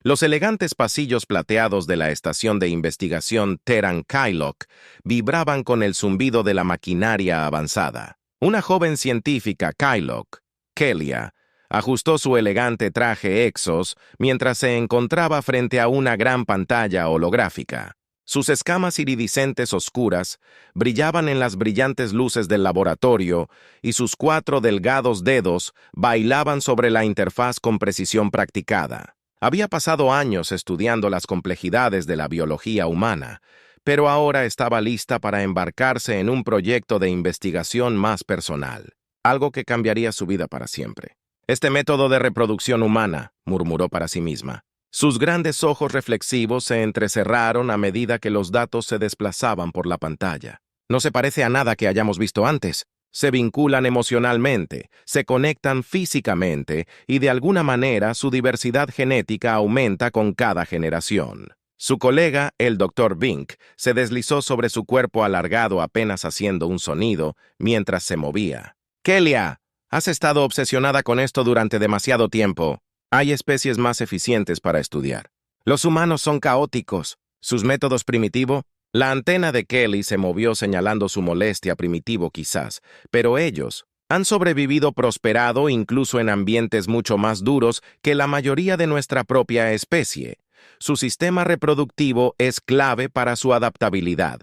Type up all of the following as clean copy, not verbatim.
Los elegantes pasillos plateados de la estación de investigación Terran Kylok vibraban con el zumbido de la maquinaria avanzada. Una joven científica, Kylok, Kelia, ajustó su elegante traje Exos mientras se encontraba frente a una gran pantalla holográfica. Sus escamas iridiscentes oscuras brillaban en las brillantes luces del laboratorio y sus 4 delgados dedos bailaban sobre la interfaz con precisión practicada. Había pasado años estudiando las complejidades de la biología humana, pero ahora estaba lista para embarcarse en un proyecto de investigación más personal, algo que cambiaría su vida para siempre. Este método de reproducción humana, murmuró para sí misma. Sus grandes ojos reflexivos se entrecerraron a medida que los datos se desplazaban por la pantalla. No se parece a nada que hayamos visto antes. Se vinculan emocionalmente, se conectan físicamente y de alguna manera su diversidad genética aumenta con cada generación. Su colega, el Dr. Vink, se deslizó sobre su cuerpo alargado apenas haciendo un sonido mientras se movía. «Kelia, has estado obsesionada con esto durante demasiado tiempo. Hay especies más eficientes para estudiar. Los humanos son caóticos. Sus métodos primitivo. La antena de Kelly se movió señalando su molestia primitivo quizás, pero ellos han sobrevivido prosperado incluso en ambientes mucho más duros que la mayoría de nuestra propia especie. Su sistema reproductivo es clave para su adaptabilidad.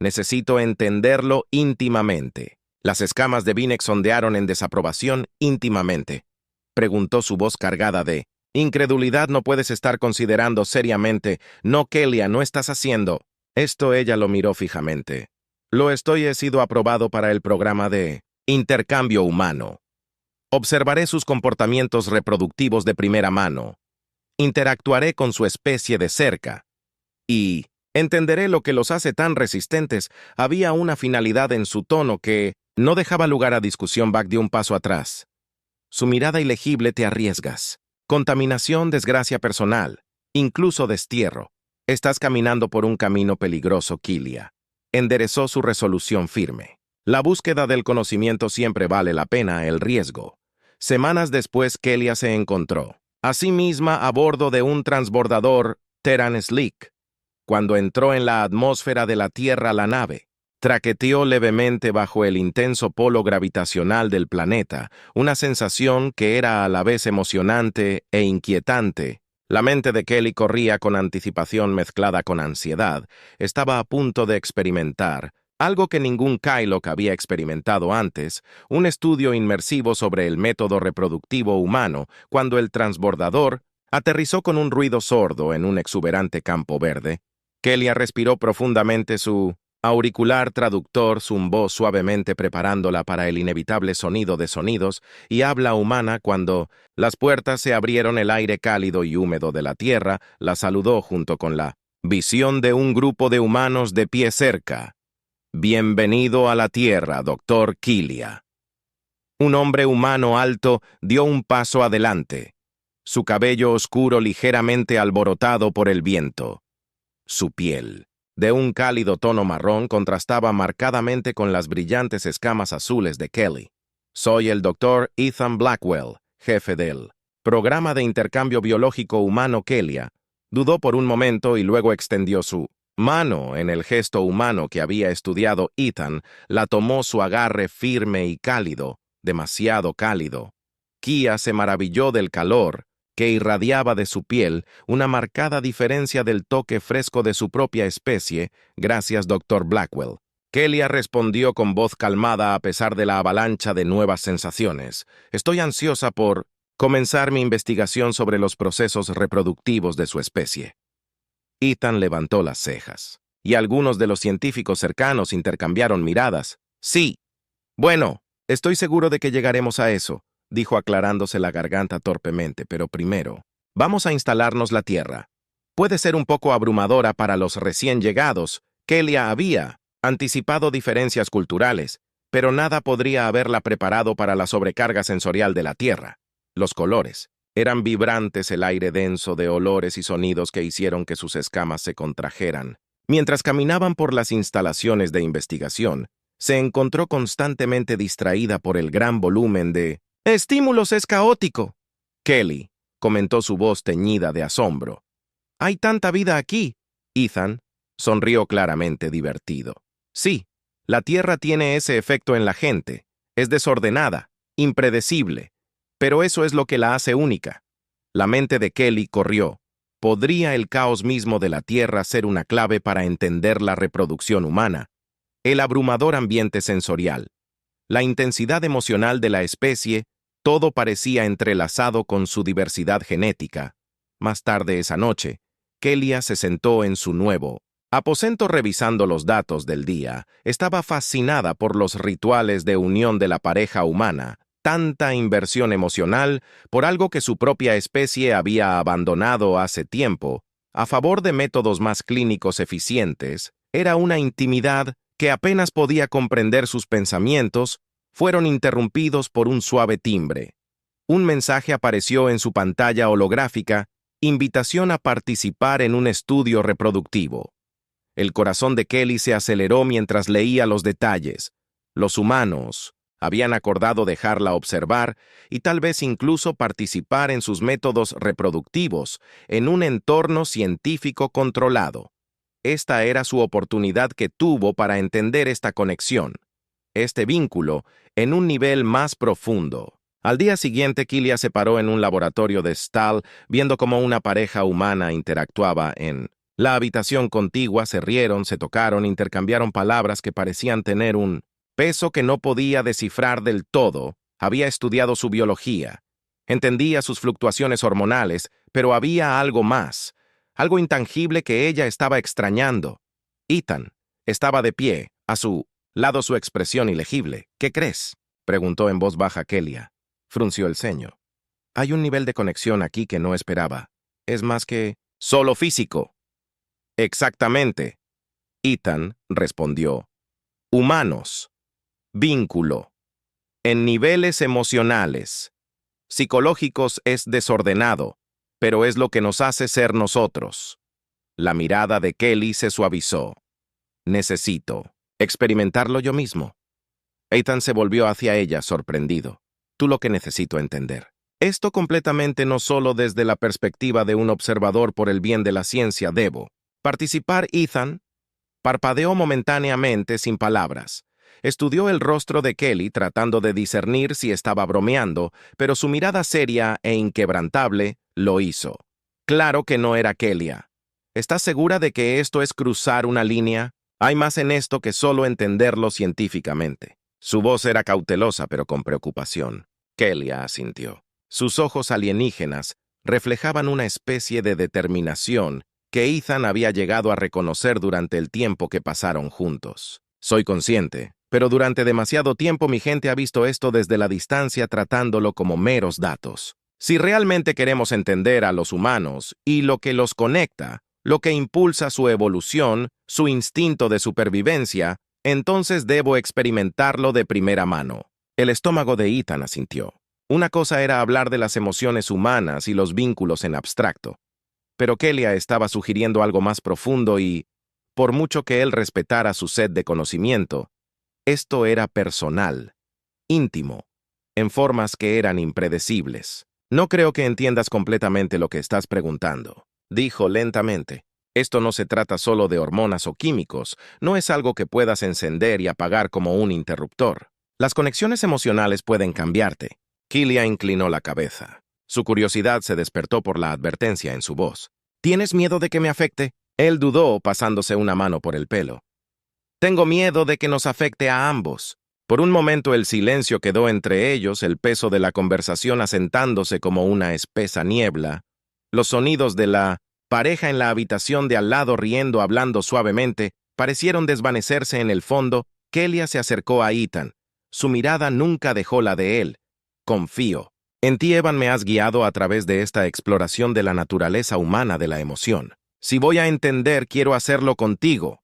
Necesito entenderlo íntimamente. Las escamas de Binek sondearon en desaprobación íntimamente. Preguntó su voz cargada de incredulidad. No puedes estar considerando seriamente. No, Kelia, no estás haciendo. Esto ella lo miró fijamente. Lo estoy, he sido aprobado para el programa de intercambio humano. Observaré sus comportamientos reproductivos de primera mano. Interactuaré con su especie de cerca. Y entenderé lo que los hace tan resistentes. Había una finalidad en su tono que no dejaba lugar a discusión. Back dio un paso atrás. Su mirada ilegible. Te arriesgas. Contaminación, desgracia personal, incluso destierro. Estás caminando por un camino peligroso, Kelia. Enderezó su resolución firme. La búsqueda del conocimiento siempre vale la pena el riesgo. Semanas después, Kelia se encontró a sí misma a bordo de un transbordador Terran Slick. Cuando entró en la atmósfera de la Tierra, la nave traqueteó levemente bajo el intenso polo gravitacional del planeta, una sensación que era a la vez emocionante e inquietante. La mente de Kelly corría con anticipación mezclada con ansiedad. Estaba a punto de experimentar algo que ningún Kylok había experimentado antes, un estudio inmersivo sobre el método reproductivo humano, cuando el transbordador aterrizó con un ruido sordo en un exuberante campo verde. Kelia respiró profundamente. Su auricular traductor zumbó suavemente preparándola para el inevitable sonido de sonidos y habla humana. Cuando las puertas se abrieron, el aire cálido y húmedo de la tierra la saludó junto con la visión de un grupo de humanos de pie cerca. «Bienvenido a la Tierra, Dr. Kelia». Un hombre humano alto dio un paso adelante, su cabello oscuro ligeramente alborotado por el viento. Su piel, de un cálido tono marrón, contrastaba marcadamente con las brillantes escamas azules de Kelly. «Soy el Dr. Ethan Blackwell, jefe del programa de intercambio biológico humano». Kelia dudó por un momento y luego extendió su mano en el gesto humano que había estudiado. Ethan la tomó, su agarre firme y cálido, demasiado cálido. Kia se maravilló del calor que irradiaba de su piel, una marcada diferencia del toque fresco de su propia especie. «Gracias, Dr. Blackwell». Kelia respondió con voz calmada a pesar de la avalancha de nuevas sensaciones. «Estoy ansiosa por comenzar mi investigación sobre los procesos reproductivos de su especie». Ethan levantó las cejas, y algunos de los científicos cercanos intercambiaron miradas. «Sí. Bueno, estoy seguro de que llegaremos a eso», dijo aclarándose la garganta torpemente, «pero primero, vamos a instalarnos la Tierra. Puede ser un poco abrumadora para los recién llegados». Kelia había anticipado diferencias culturales, pero nada podría haberla preparado para la sobrecarga sensorial de la Tierra. Los colores eran vibrantes, el aire denso de olores y sonidos que hicieron que sus escamas se contrajeran. Mientras caminaban por las instalaciones de investigación, se encontró constantemente distraída por el gran volumen de estímulos. «Es caótico». Kelly comentó su voz teñida de asombro. «Hay tanta vida aquí». Ethan sonrió claramente divertido. «Sí, la Tierra tiene ese efecto en la gente. Es desordenada, impredecible, pero eso es lo que la hace única». La mente de Kelly corrió. ¿Podría el caos mismo de la Tierra ser una clave para entender la reproducción humana? El abrumador ambiente sensorial, la intensidad emocional de la especie, todo parecía entrelazado con su diversidad genética. Más tarde esa noche, Kelia se sentó en su nuevo aposento revisando los datos del día. Estaba fascinada por los rituales de unión de la pareja humana, tanta inversión emocional por algo que su propia especie había abandonado hace tiempo, a favor de métodos más clínicos eficientes. Era una intimidad que apenas podía comprender sus pensamientos, fueron interrumpidos por un suave timbre. Un mensaje apareció en su pantalla holográfica, invitación a participar en un estudio reproductivo. El corazón de Kelly se aceleró mientras leía los detalles. Los humanos habían acordado dejarla observar y tal vez incluso participar en sus métodos reproductivos en un entorno científico controlado. Esta era su oportunidad que tuvo para entender esta conexión, este vínculo, en un nivel más profundo. Al día siguiente, Kelia se paró en un laboratorio de Stahl, viendo cómo una pareja humana interactuaba en la habitación contigua. Se rieron, se tocaron, intercambiaron palabras que parecían tener un peso que no podía descifrar del todo. Había estudiado su biología, entendía sus fluctuaciones hormonales, pero había algo más, algo intangible que ella estaba extrañando. Ethan estaba de pie, a su lado su expresión ilegible. «¿Qué crees?», preguntó en voz baja Kelia. Frunció el ceño. «Hay un nivel de conexión aquí que no esperaba. Es más que solo físico». «Exactamente», Ethan respondió. «Humanos. Vínculo. En niveles emocionales. Psicológicos es desordenado, pero es lo que nos hace ser nosotros». La mirada de Kelly se suavizó. «Necesito experimentarlo yo mismo». Ethan se volvió hacia ella sorprendido. «Tú lo que necesito entender. Esto completamente no solo desde la perspectiva de un observador por el bien de la ciencia debo participar». Ethan parpadeó momentáneamente sin palabras. Estudió el rostro de Kelly tratando de discernir si estaba bromeando, pero su mirada seria e inquebrantable lo hizo. Claro que no era Kelia. «¿Estás segura de que esto es cruzar una línea? Hay más en esto que solo entenderlo científicamente». Su voz era cautelosa pero con preocupación. Kelia asintió. Sus ojos alienígenas reflejaban una especie de determinación que Ethan había llegado a reconocer durante el tiempo que pasaron juntos. «Soy consciente, pero durante demasiado tiempo mi gente ha visto esto desde la distancia tratándolo como meros datos. Si realmente queremos entender a los humanos y lo que los conecta, lo que impulsa su evolución, su instinto de supervivencia, entonces debo experimentarlo de primera mano». El estómago de Ethan asintió. Una cosa era hablar de las emociones humanas y los vínculos en abstracto, pero Kelia estaba sugiriendo algo más profundo y, por mucho que él respetara su sed de conocimiento, esto era personal, íntimo, en formas que eran impredecibles. «No creo que entiendas completamente lo que estás preguntando», dijo lentamente. «Esto no se trata solo de hormonas o químicos, no es algo que puedas encender y apagar como un interruptor. Las conexiones emocionales pueden cambiarte». Kelia inclinó la cabeza. Su curiosidad se despertó por la advertencia en su voz. «¿Tienes miedo de que me afecte?». Él dudó, pasándose una mano por el pelo. «Tengo miedo de que nos afecte a ambos». Por un momento el silencio quedó entre ellos, el peso de la conversación asentándose como una espesa niebla. Los sonidos de la pareja en la habitación de al lado riendo, hablando suavemente, parecieron desvanecerse en el fondo. Kelia se acercó a Ethan. Su mirada nunca dejó la de él. «Confío. En ti, Evan, me has guiado a través de esta exploración de la naturaleza humana de la emoción. Si voy a entender, quiero hacerlo contigo».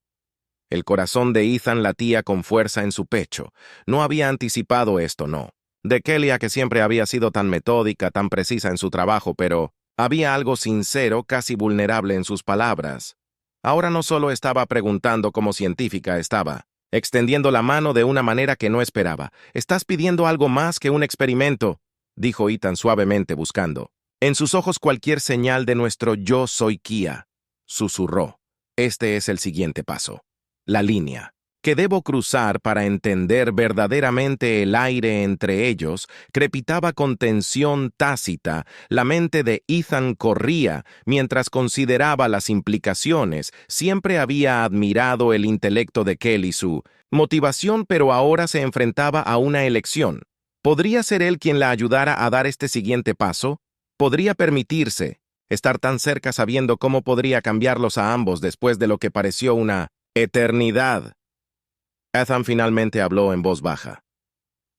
El corazón de Ethan latía con fuerza en su pecho. No había anticipado esto, no. De Kelia, que siempre había sido tan metódica, tan precisa en su trabajo, pero había algo sincero, casi vulnerable en sus palabras. Ahora no solo estaba preguntando como científica, estaba extendiendo la mano de una manera que no esperaba. «Estás pidiendo algo más que un experimento», dijo Ethan suavemente buscando En sus ojos cualquier señal de nuestro yo soy Kia, susurró. Este es el siguiente paso. La línea que debo cruzar para entender verdaderamente el aire entre ellos, crepitaba con tensión tácita. La mente de Ethan corría mientras consideraba las implicaciones. Siempre había admirado el intelecto de Kelly, su motivación, pero ahora se enfrentaba a una elección. ¿Podría ser él quien la ayudara a dar este siguiente paso? ¿Podría permitirse estar tan cerca sabiendo cómo podría cambiarlos a ambos después de lo que pareció una eternidad? Ethan finalmente habló en voz baja.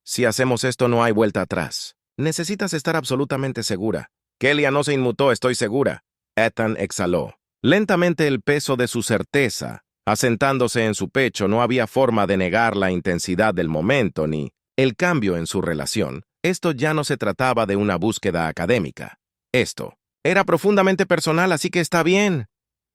Si hacemos esto no hay vuelta atrás. Necesitas estar absolutamente segura. Kelia no se inmutó, estoy segura. Ethan exhaló. Lentamente el peso de su certeza, asentándose en su pecho, no había forma de negar la intensidad del momento ni el cambio en su relación. Esto ya no se trataba de una búsqueda académica. Esto era profundamente personal, así que está bien,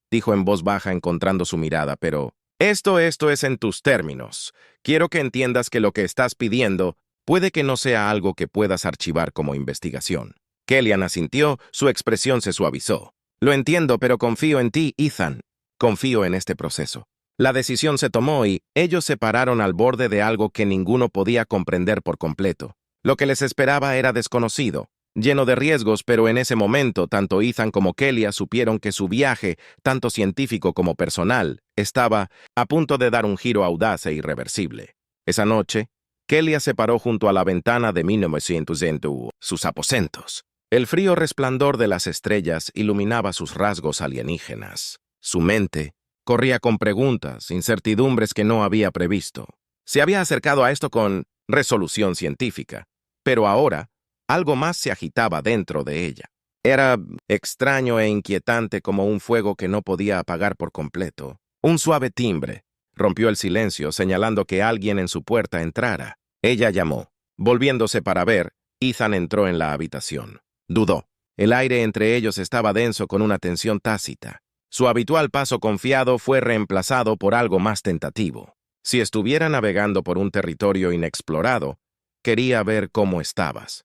dijo en voz baja encontrando su mirada, pero esto es en tus términos. Quiero que entiendas que lo que estás pidiendo puede que no sea algo que puedas archivar como investigación. Kellyanne asintió, su expresión se suavizó. Lo entiendo, pero confío en ti, Ethan. Confío en este proceso. La decisión se tomó y ellos se pararon al borde de algo que ninguno podía comprender por completo. Lo que les esperaba era desconocido, lleno de riesgos, pero en ese momento tanto Ethan como Kelia supieron que su viaje, tanto científico como personal, estaba a punto de dar un giro audaz e irreversible. Esa noche, Kelia se paró junto a la ventana de 1900 sus aposentos. El frío resplandor de las estrellas iluminaba sus rasgos alienígenas. Su mente corría con preguntas, incertidumbres que no había previsto. Se había acercado a esto con resolución científica, pero ahora algo más se agitaba dentro de ella. Era extraño e inquietante como un fuego que no podía apagar por completo. Un suave timbre rompió el silencio, señalando que alguien en su puerta entrara. Ella llamó. Volviéndose para ver, Ethan entró en la habitación. Dudó. El aire entre ellos estaba denso con una tensión tácita. Su habitual paso confiado fue reemplazado por algo más tentativo. Si estuviera navegando por un territorio inexplorado, quería ver cómo estabas,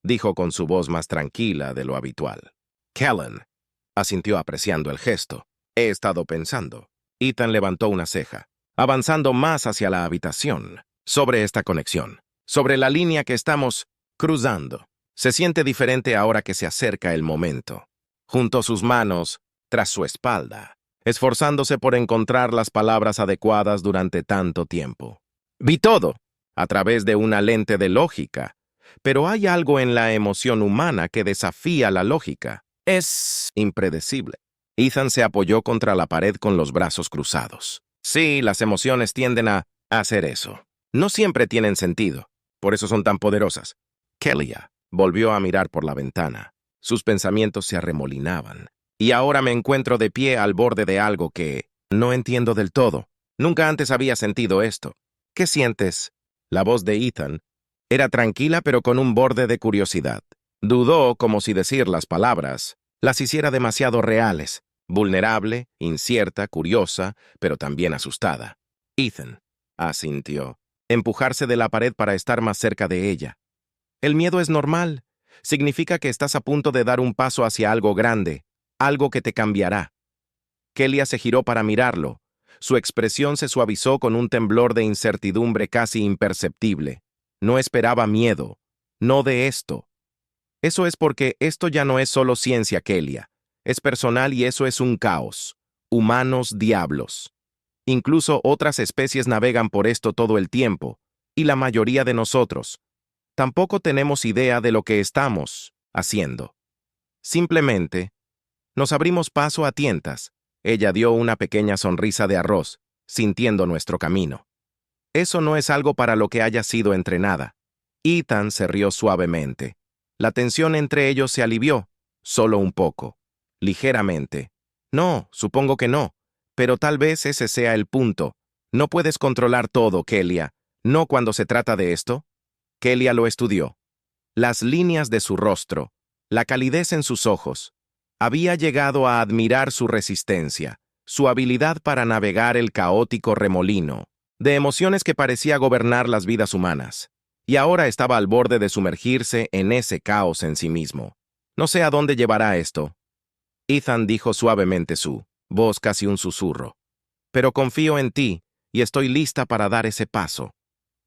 dijo con su voz más tranquila de lo habitual. Kellen asintió apreciando el gesto. He estado pensando. Ethan levantó una ceja, avanzando más hacia la habitación, sobre esta conexión, sobre la línea que estamos cruzando. Se siente diferente ahora que se acerca el momento. Juntó sus manos tras su espalda, esforzándose por encontrar las palabras adecuadas durante tanto tiempo. Vi todo, a través de una lente de lógica, pero hay algo en la emoción humana que desafía la lógica. Es impredecible. Ethan se apoyó contra la pared con los brazos cruzados. Sí, las emociones tienden a hacer eso. No siempre tienen sentido, por eso son tan poderosas. Kelia volvió a mirar por la ventana. Sus pensamientos se arremolinaban. Y ahora me encuentro de pie al borde de algo que no entiendo del todo. Nunca antes había sentido esto. ¿Qué sientes? La voz de Ethan era tranquila pero con un borde de curiosidad. Dudó, como si decir las palabras las hiciera demasiado reales. Vulnerable, incierta, curiosa, pero también asustada. Ethan asintió. Empujarse de la pared para estar más cerca de ella. El miedo es normal. Significa que estás a punto de dar un paso hacia algo grande, algo que te cambiará. Kelia se giró para mirarlo. Su expresión se suavizó con un temblor de incertidumbre casi imperceptible. No esperaba miedo. No de esto. Eso es porque esto ya no es solo ciencia, Kelia. Es personal y eso es un caos. Humanos diablos. Incluso otras especies navegan por esto todo el tiempo, y la mayoría de nosotros tampoco tenemos idea de lo que estamos haciendo. Simplemente nos abrimos paso a tientas. Ella dio una pequeña sonrisa de arroz, sintiendo nuestro camino. Eso no es algo para lo que haya sido entrenada. Ethan se rió suavemente. La tensión entre ellos se alivió, solo un poco, ligeramente. No, supongo que no, pero tal vez ese sea el punto. No puedes controlar todo, Kelia. ¿No cuando se trata de esto? Kelia lo estudió. Las líneas de su rostro, la calidez en sus ojos. Había llegado a admirar su resistencia, su habilidad para navegar el caótico remolino de emociones que parecía gobernar las vidas humanas. Y ahora estaba al borde de sumergirse en ese caos en sí mismo. No sé a dónde llevará esto. Ethan dijo suavemente, su voz casi un susurro. Pero confío en ti y estoy lista para dar ese paso.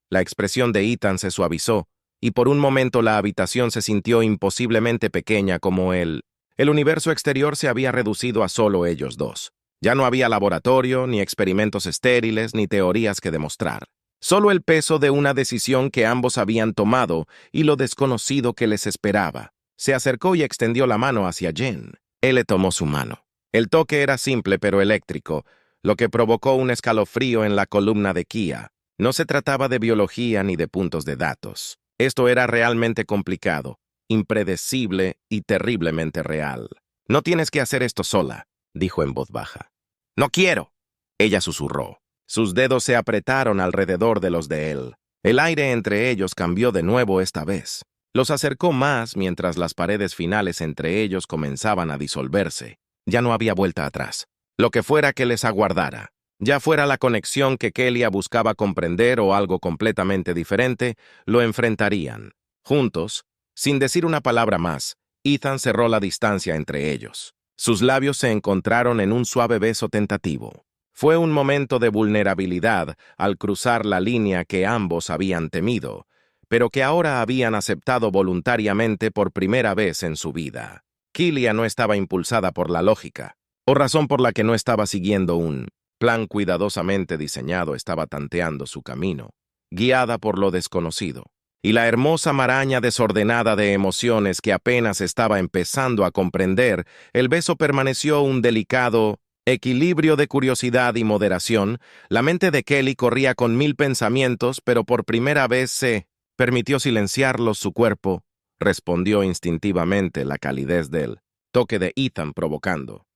La expresión de Ethan se suavizó, y por un momento la habitación se sintió imposiblemente pequeña como el universo exterior se había reducido a solo ellos dos. Ya no había laboratorio, ni experimentos estériles, ni teorías que demostrar. Solo el peso de una decisión que ambos habían tomado y lo desconocido que les esperaba. Se acercó y extendió la mano hacia Jen. Él le tomó su mano. El toque era simple pero eléctrico, lo que provocó un escalofrío en la columna de Kia. No se trataba de biología ni de puntos de datos. Esto era realmente complicado, impredecible y terriblemente real. No tienes que hacer esto sola, dijo en voz baja. No quiero, ella susurró. Sus dedos se apretaron alrededor de los de él. El aire entre ellos cambió de nuevo esta vez. Los acercó más mientras las paredes finales entre ellos comenzaban a disolverse. Ya no había vuelta atrás. Lo que fuera que les aguardara, ya fuera la conexión que Kelia buscaba comprender o algo completamente diferente, lo enfrentarían. Juntos, sin decir una palabra más, Ethan cerró la distancia entre ellos. Sus labios se encontraron en un suave beso tentativo. Fue un momento de vulnerabilidad al cruzar la línea que ambos habían temido, pero que ahora habían aceptado voluntariamente por primera vez en su vida. Kelia no estaba impulsada por la lógica, o razón por la que no estaba siguiendo un plan cuidadosamente diseñado, estaba tanteando su camino, guiada por lo desconocido. Y la hermosa maraña desordenada de emociones que apenas estaba empezando a comprender, el beso permaneció un delicado equilibrio de curiosidad y moderación. La mente de Kelly corría con 1000 pensamientos, pero por primera vez se permitió silenciarlos. Su cuerpo respondió instintivamente, la calidez del toque de Ethan provocando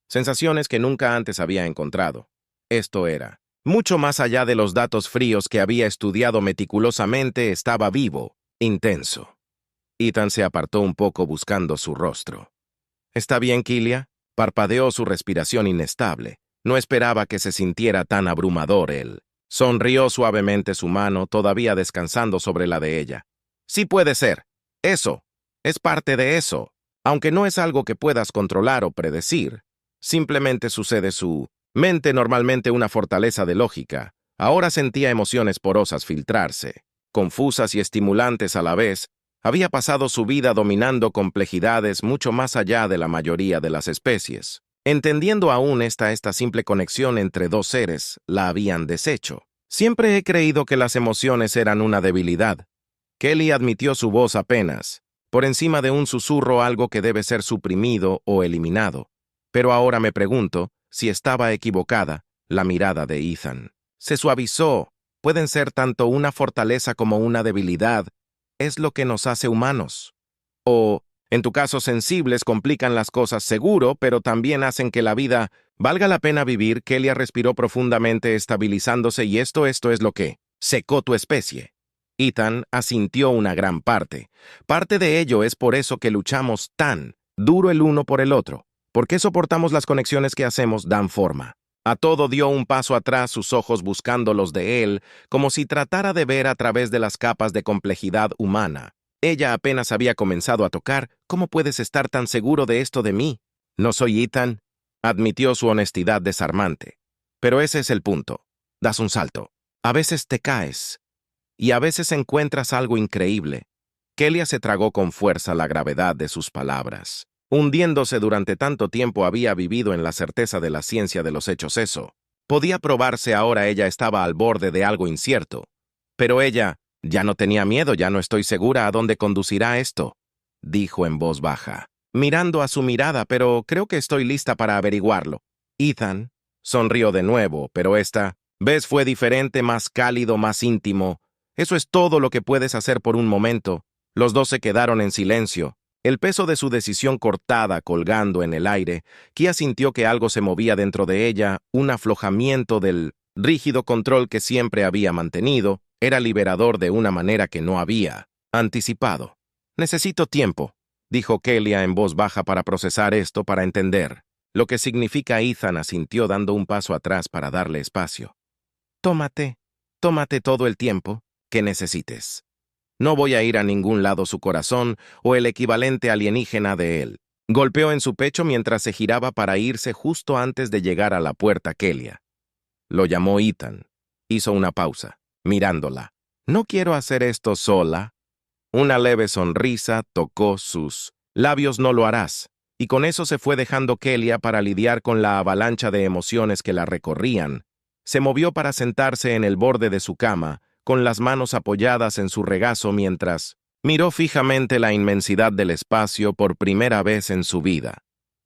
sensaciones que nunca antes había encontrado. Esto era mucho más allá de los datos fríos que había estudiado meticulosamente. Estaba vivo, intenso. Ethan se apartó un poco buscando su rostro. ¿Está bien, Kelia? Parpadeó, su respiración inestable. No esperaba que se sintiera tan abrumador él. Sonrió suavemente, su mano todavía descansando sobre la de ella. Sí puede ser. Eso. Es parte de eso. Aunque no es algo que puedas controlar o predecir. Simplemente sucede. Su mente, normalmente una fortaleza de lógica, ahora sentía emociones porosas filtrarse, confusas y estimulantes a la vez. Había pasado su vida dominando complejidades mucho más allá de la mayoría de las especies. Entendiendo aún esta simple conexión entre dos seres, la habían deshecho. Siempre he creído que las emociones eran una debilidad. Kelly admitió, su voz apenas por encima de un susurro, algo que debe ser suprimido o eliminado. Pero ahora me pregunto si estaba equivocada. La mirada de Ethan se suavizó. Pueden ser tanto una fortaleza como una debilidad. Es lo que nos hace humanos. O, en tu caso, sensibles, complican las cosas seguro, pero también hacen que la vida valga la pena vivir. Kelia respiró profundamente, estabilizándose, y esto es lo que secó tu especie. Ethan asintió una gran parte. Parte de ello es por eso que luchamos tan duro el uno por el otro. ¿Por qué soportamos las conexiones que hacemos? Dan forma. A todo dio un paso atrás, sus ojos buscando los de él, como si tratara de ver a través de las capas de complejidad humana. Ella apenas había comenzado a tocar. ¿Cómo puedes estar tan seguro de esto de mí? No soy Ethan, admitió, su honestidad desarmante. Pero ese es el punto. Das un salto. A veces te caes. Y a veces encuentras algo increíble. Kelia se tragó con fuerza la gravedad de sus palabras. Hundiéndose durante tanto tiempo, había vivido en la certeza de la ciencia de los hechos. Eso podía probarse. Ahora ella estaba al borde de algo incierto. Pero ella ya no tenía miedo. Ya no estoy segura a dónde conducirá esto, dijo en voz baja, mirando a su mirada, pero creo que estoy lista para averiguarlo. Ethan sonrió de nuevo, pero esta vez fue diferente, más cálido, más íntimo. Eso es todo lo que puedes hacer por un momento. Los dos se quedaron en silencio, el peso de su decisión cortada colgando en el aire. Kia sintió que algo se movía dentro de ella, un aflojamiento del rígido control que siempre había mantenido. Era liberador de una manera que no había anticipado. Necesito tiempo, dijo Kelia en voz baja, para procesar esto, para entender lo que significa. Ethan asintió, dando un paso atrás para darle espacio. Tómate todo el tiempo que necesites. No voy a ir a ningún lado su corazón o el equivalente alienígena de él. Golpeó en su pecho mientras se giraba para irse justo antes de llegar a la puerta Kelia. Lo llamó Ethan. Hizo una pausa, mirándola. No quiero hacer esto sola. Una leve sonrisa tocó sus labios. No lo harás. Y con eso se fue dejando Kelia para lidiar con la avalancha de emociones que la recorrían. Se movió para sentarse en el borde de su cama, con las manos apoyadas en su regazo mientras miró fijamente la inmensidad del espacio por primera vez en su vida.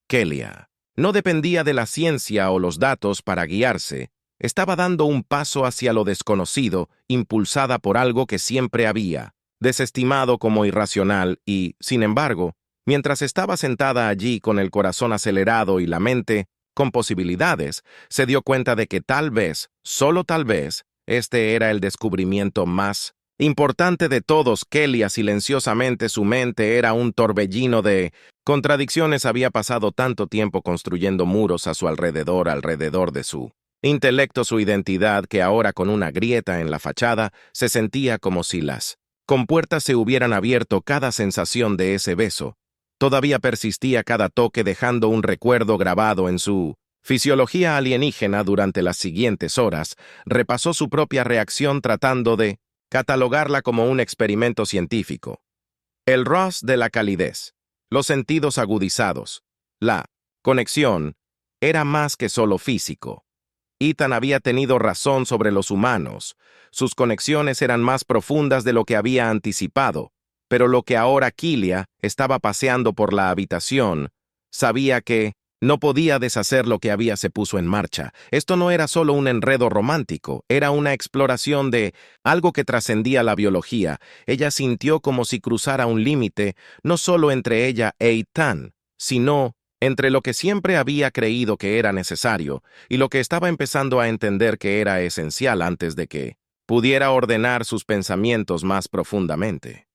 Kelia no dependía de la ciencia o los datos para guiarse. Estaba dando un paso hacia lo desconocido, impulsada por algo que siempre había desestimado como irracional y, sin embargo, mientras estaba sentada allí con el corazón acelerado y la mente con posibilidades, se dio cuenta de que tal vez, solo tal vez, este era el descubrimiento más importante de todos. Kelia silenciosamente, su mente era un torbellino de contradicciones. Había pasado tanto tiempo construyendo muros a su alrededor de su intelecto, su identidad, que ahora con una grieta en la fachada se sentía como si las compuertas se hubieran abierto. Cada sensación de ese beso todavía persistía, cada toque dejando un recuerdo grabado en su fisiología alienígena. Durante las siguientes horas, repasó su propia reacción tratando de catalogarla como un experimento científico. El rush de la calidez, los sentidos agudizados, la conexión, era más que solo físico. Ethan había tenido razón sobre los humanos. Sus conexiones eran más profundas de lo que había anticipado, pero lo que ahora Kelia estaba paseando por la habitación, sabía que no podía deshacer lo que había se puso en marcha. Esto no era solo un enredo romántico, era una exploración de algo que trascendía la biología. Ella sintió como si cruzara un límite, no solo entre ella e Ethan, sino entre lo que siempre había creído que era necesario y lo que estaba empezando a entender que era esencial antes de que pudiera ordenar sus pensamientos más profundamente.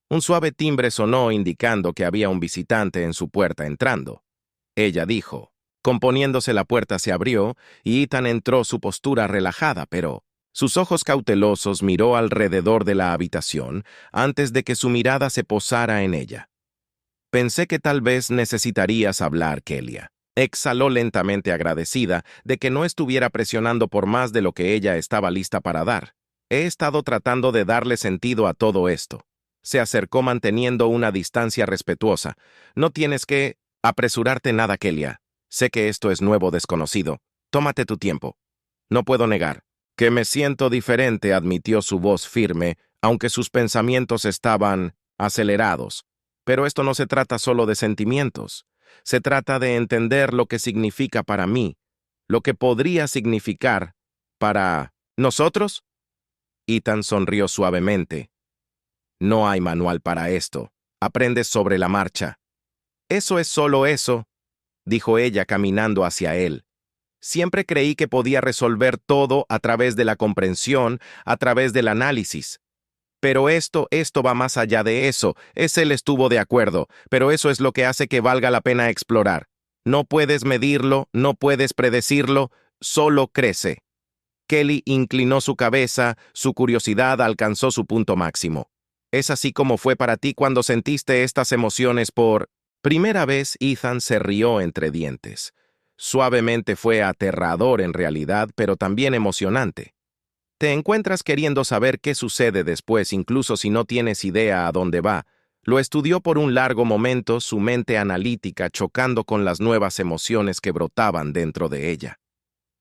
Un suave timbre sonó indicando que había un visitante en su puerta entrando. Ella dijo. Componiéndose, la puerta se abrió y Ethan entró, su postura relajada, pero sus ojos cautelosos miró alrededor de la habitación antes de que su mirada se posara en ella. Pensé que tal vez necesitarías hablar, Kelia. Exhaló lentamente, agradecida de que no estuviera presionando por más de lo que ella estaba lista para dar. He estado tratando de darle sentido a todo esto. Se acercó manteniendo una distancia respetuosa. No tienes que apresurarte nada, Kelia. Sé que esto es nuevo, desconocido. Tómate tu tiempo. No puedo negar que me siento diferente, admitió, su voz firme, aunque sus pensamientos estaban acelerados. Pero esto no se trata solo de sentimientos. Se trata de entender lo que significa para mí, lo que podría significar para nosotros. Ethan sonrió suavemente. No hay manual para esto. Aprendes sobre la marcha. Eso es solo eso, dijo ella caminando hacia él. Siempre creí que podía resolver todo a través de la comprensión, a través del análisis. Pero esto va más allá de eso. Él estuvo de acuerdo, pero eso es lo que hace que valga la pena explorar. No puedes medirlo, no puedes predecirlo, solo crece. Kelly inclinó su cabeza, su curiosidad alcanzó su punto máximo. ¿Es así como fue para ti cuando sentiste estas emociones por primera vez? Ethan se rió entre dientes. Suavemente, fue aterrador en realidad, pero también emocionante. Te encuentras queriendo saber qué sucede después, incluso si no tienes idea a dónde va. Lo estudió por un largo momento, su mente analítica chocando con las nuevas emociones que brotaban dentro de ella.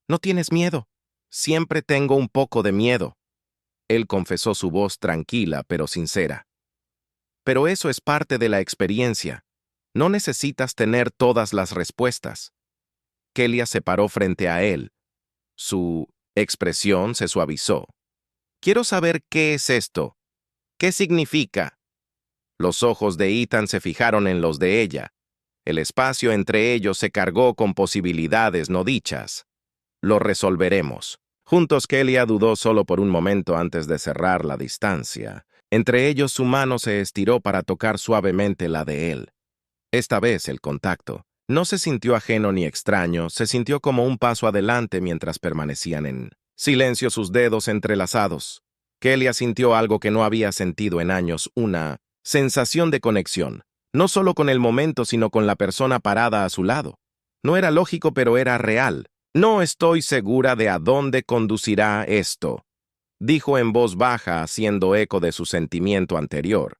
¿No tienes miedo? Siempre tengo un poco de miedo. Él confesó, su voz tranquila pero sincera. Pero eso es parte de la experiencia. No necesitas tener todas las respuestas. Kelia se paró frente a él. Su expresión se suavizó. Quiero saber qué es esto. ¿Qué significa? Los ojos de Ethan se fijaron en los de ella. El espacio entre ellos se cargó con posibilidades no dichas. Lo resolveremos. Juntos. Kelia dudó solo por un momento antes de cerrar la distancia. Entre ellos, su mano se estiró para tocar suavemente la de él. Esta vez el contacto no se sintió ajeno ni extraño, se sintió como un paso adelante mientras permanecían en silencio, sus dedos entrelazados. Kelia sintió algo que no había sentido en años, una sensación de conexión, no solo con el momento, sino con la persona parada a su lado. No era lógico, pero era real. No estoy segura de a dónde conducirá esto, dijo en voz baja, haciendo eco de su sentimiento anterior.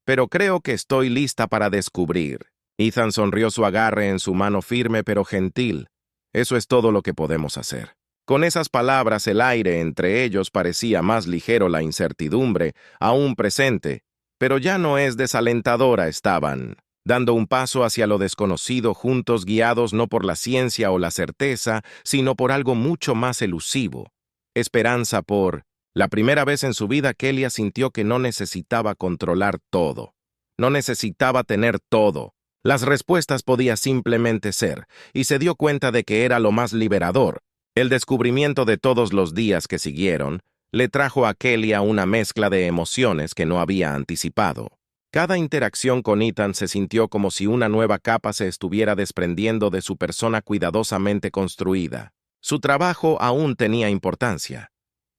Pero creo que estoy lista para descubrir. Ethan sonrió, su agarre en su mano firme pero gentil. Eso es todo lo que podemos hacer. Con esas palabras, el aire entre ellos parecía más ligero, la incertidumbre, aún presente, pero ya no es desalentadora. Estaban dando un paso hacia lo desconocido juntos, guiados no por la ciencia o la certeza, sino por algo mucho más elusivo. Esperanza por... La primera vez en su vida, Kelia sintió que no necesitaba controlar todo. No necesitaba tener todo. Las respuestas podían simplemente ser, y se dio cuenta de que era lo más liberador. El descubrimiento de todos los días que siguieron le trajo a Kelia una mezcla de emociones que no había anticipado. Cada interacción con Ethan se sintió como si una nueva capa se estuviera desprendiendo de su persona cuidadosamente construida. Su trabajo aún tenía importancia,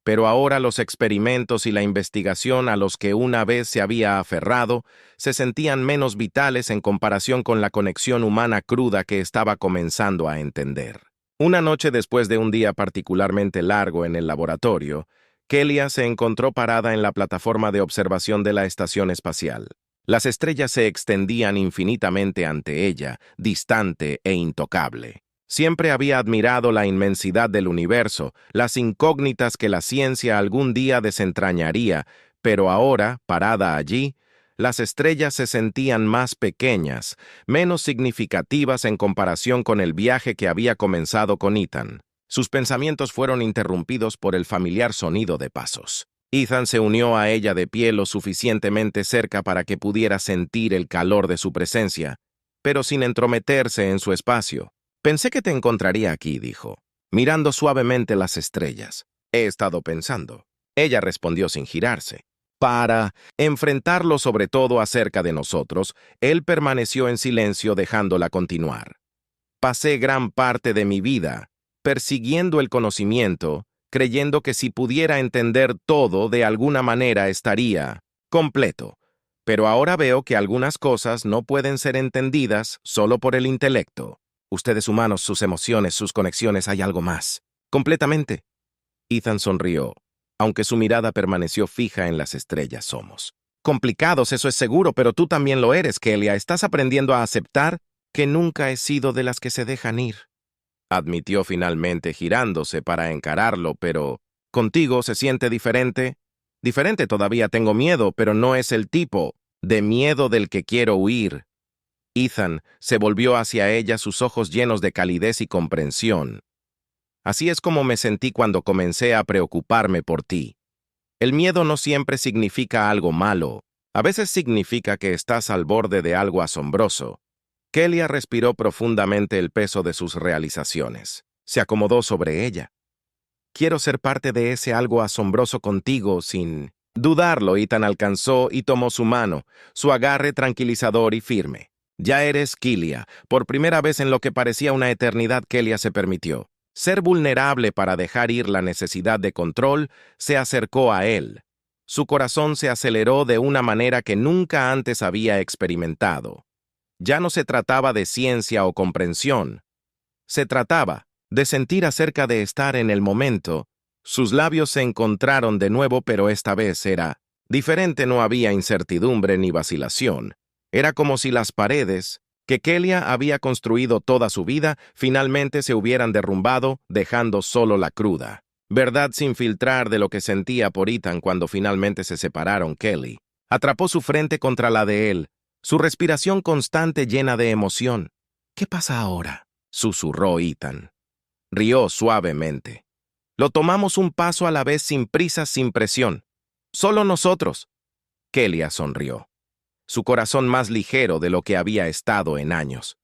pero ahora los experimentos y la investigación a los que una vez se había aferrado se sentían menos vitales en comparación con la conexión humana cruda que estaba comenzando a entender. Una noche, después de un día particularmente largo en el laboratorio, Kelia se encontró parada en la plataforma de observación de la estación espacial. Las estrellas se extendían infinitamente ante ella, distante e intocable. Siempre había admirado la inmensidad del universo, las incógnitas que la ciencia algún día desentrañaría, pero ahora, parada allí, las estrellas se sentían más pequeñas, menos significativas en comparación con el viaje que había comenzado con Ethan. Sus pensamientos fueron interrumpidos por el familiar sonido de pasos. Ethan se unió a ella de pie lo suficientemente cerca para que pudiera sentir el calor de su presencia, pero sin entrometerse en su espacio. «Pensé que te encontraría aquí», dijo, mirando suavemente las estrellas. «He estado pensando». Ella respondió sin girarse. Para enfrentarlo, sobre todo acerca de nosotros, él permaneció en silencio, dejándola continuar. «Pasé gran parte de mi vida persiguiendo el conocimiento, creyendo que si pudiera entender todo, de alguna manera estaría completo. Pero ahora veo que algunas cosas no pueden ser entendidas solo por el intelecto. Ustedes humanos, sus emociones, sus conexiones, hay algo más. Completamente». Ethan sonrió, aunque su mirada permaneció fija en las estrellas. «Somos complicados, eso es seguro, pero tú también lo eres, Kelia. Estás aprendiendo a aceptar que nunca he sido de las que se dejan ir», admitió finalmente, girándose para encararlo. «Pero contigo se siente diferente». «Diferente, todavía tengo miedo, pero no es el tipo de miedo del que quiero huir». Ethan se volvió hacia ella, sus ojos llenos de calidez y comprensión. «Así es como me sentí cuando comencé a preocuparme por ti. El miedo no siempre significa algo malo. A veces significa que estás al borde de algo asombroso». Kelia respiró profundamente el peso de sus realizaciones. Se acomodó sobre ella. «Quiero ser parte de ese algo asombroso contigo», sin dudarlo. Ethan alcanzó y tomó su mano, su agarre tranquilizador y firme. «Ya eres Kelia». Por primera vez en lo que parecía una eternidad, Kelia se permitió ser vulnerable para dejar ir la necesidad de control. Se acercó a él. Su corazón se aceleró de una manera que nunca antes había experimentado. Ya no se trataba de ciencia o comprensión. Se trataba de sentir, acerca de estar en el momento. Sus labios se encontraron de nuevo, pero esta vez era diferente. No había incertidumbre ni vacilación. Era como si las paredes que Kelia había construido toda su vida finalmente se hubieran derrumbado, dejando solo la cruda verdad sin filtrar de lo que sentía por Ethan cuando finalmente se separaron. Kelly atrapó su frente contra la de él, su respiración constante llena de emoción. «¿Qué pasa ahora?», susurró Ethan. Rió suavemente. «Lo tomamos un paso a la vez, sin prisa, sin presión. Solo nosotros». Kelia sonrió, su corazón más ligero de lo que había estado en años.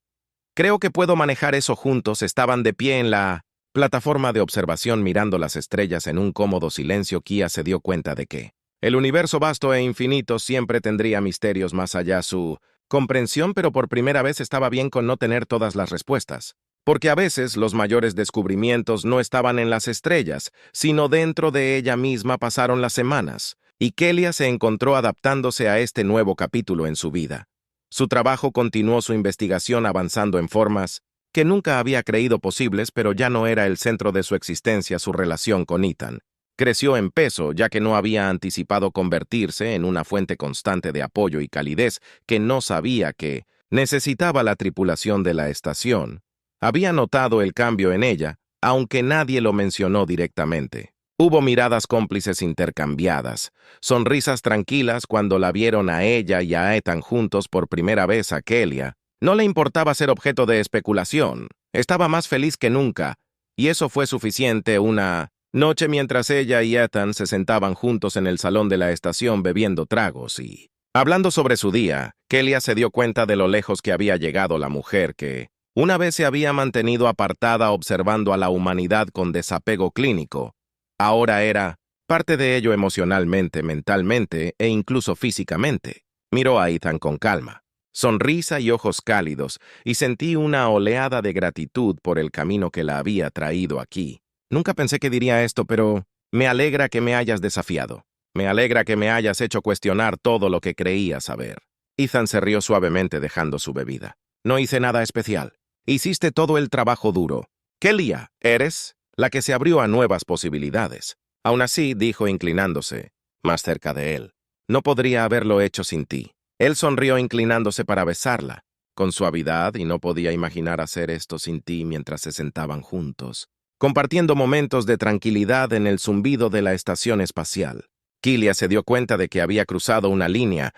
«Creo que puedo manejar eso juntos». Estaban de pie en la plataforma de observación mirando las estrellas en un cómodo silencio. Kia se dio cuenta de que el universo vasto e infinito siempre tendría misterios más allá su comprensión, pero por primera vez estaba bien con no tener todas las respuestas. porque a veces los mayores descubrimientos no estaban en las estrellas, sino dentro de ella misma. Pasaron las semanas, y Kelia se encontró adaptándose a este nuevo capítulo en su vida. Su trabajo continuó su investigación avanzando en formas que nunca había creído posibles, pero ya no era el centro de su existencia su relación con Ethan. Creció en peso, ya que no había anticipado convertirse en una fuente constante de apoyo y calidez que no sabía que necesitaba la tripulación de la estación. Había notado el cambio en ella, aunque nadie lo mencionó directamente. Hubo miradas cómplices intercambiadas, sonrisas tranquilas cuando la vieron a ella y a Ethan juntos por primera vez. A Kelia no le importaba ser objeto de especulación, estaba más feliz que nunca, y eso fue suficiente. Una noche mientras ella y Ethan se sentaban juntos en el salón de la estación bebiendo tragos y hablando sobre su día, Kelia se dio cuenta de lo lejos que había llegado la mujer que una vez se había mantenido apartada observando a la humanidad con desapego clínico. Ahora era parte de ello emocionalmente, mentalmente e incluso físicamente. Miró a Ethan con calma, sonrisa y ojos cálidos, y sentí una oleada de gratitud por el camino que la había traído aquí. Nunca pensé que diría esto, pero me alegra que me hayas desafiado. Me alegra que me hayas hecho cuestionar todo lo que creía saber. Ethan se rió suavemente dejando su bebida. No hice nada especial. Hiciste todo el trabajo duro. Kelia, eres la que se abrió a nuevas posibilidades. Aún así, dijo inclinándose más cerca de él, no podría haberlo hecho sin ti. Él sonrió inclinándose para besarla, con suavidad, y no podía imaginar hacer esto sin ti mientras se sentaban juntos, compartiendo momentos de tranquilidad en el zumbido de la estación espacial. Kelia se dio cuenta de que había cruzado una línea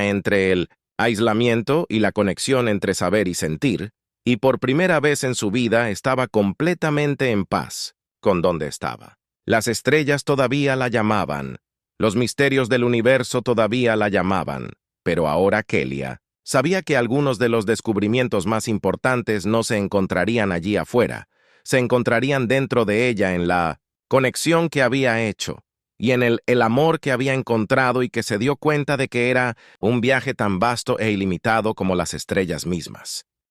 entre el aislamiento y la conexión entre saber y sentir, y por primera vez en su vida estaba completamente en paz con donde estaba. Las estrellas todavía la llamaban, los misterios del universo todavía la llamaban, pero ahora Kelia sabía que algunos de los descubrimientos más importantes no se encontrarían allí afuera, se encontrarían dentro de ella, en la conexión que había hecho, y en el amor que había encontrado, y que se dio cuenta de que era un viaje tan vasto e ilimitado como las estrellas mismas.